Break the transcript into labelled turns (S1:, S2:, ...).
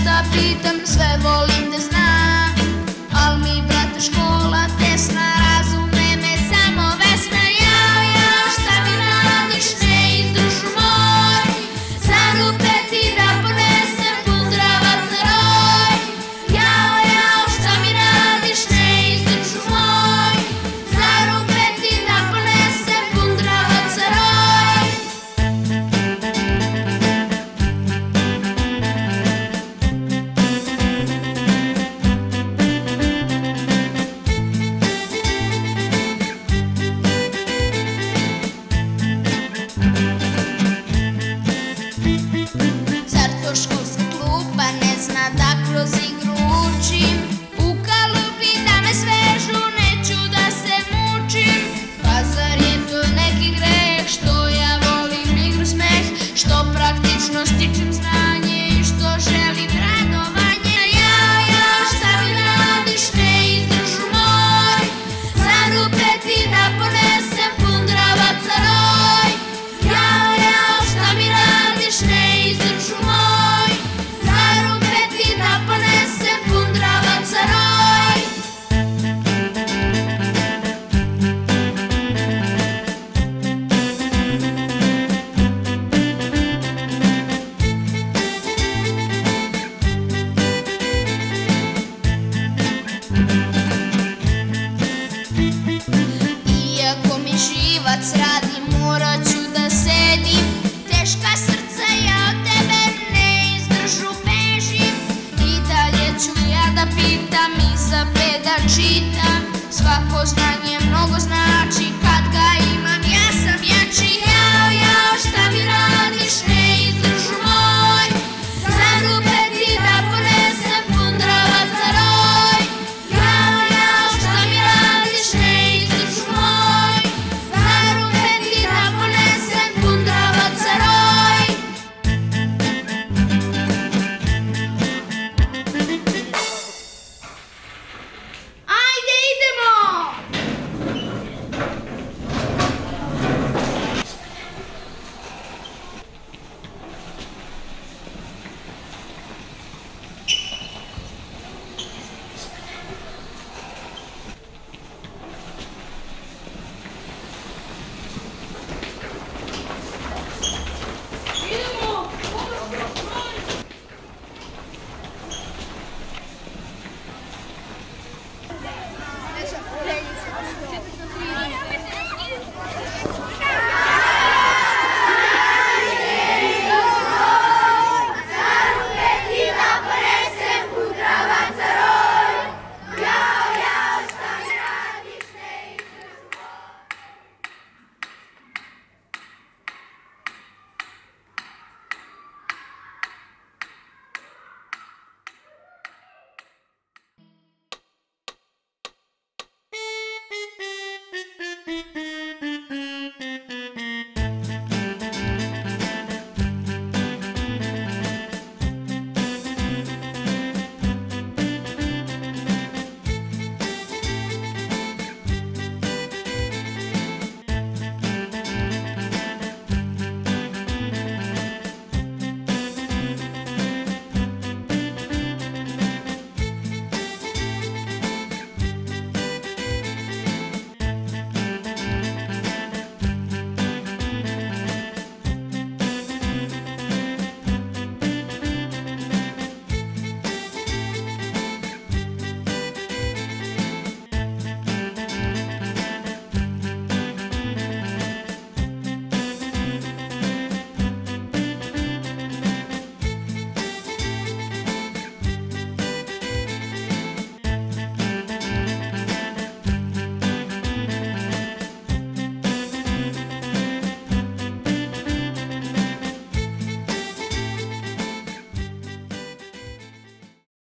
S1: šta pitam, sve volim da znam. Al mi brate škola tesna, razume me samo Vesna. Jao, jao, šta mi radiš, ne izdržu moj, za rupe ti da ponesem pun Dravac za roj. Jao, jao, šta mi radiš, ne izdržu moj, za rupe ti da ponesem pun Dravac za roj. Zar to školska klupa ne zna da kroz igru učim? U kalupi da me svežu, neću da se mučim. Pa zar je to neki greh što ja volim igru, smeh, što praktično stičem znanje i što želim radovanje? Jao, jao, šta mi radiš, ne izdržu moj, za rupe ti da ponesem pun Dravac za roj. Jao, jao, šta mi radiš, ne izdržu moj, za rupe ti da ponesem pun Dravac za roj. Iako mi živac radi, morat ću da sedim. Teška srca ja od tebe ne izdržu, bežim. I dalje ću ja da pitam i za peda čitam. Svako znanje mnogo znači,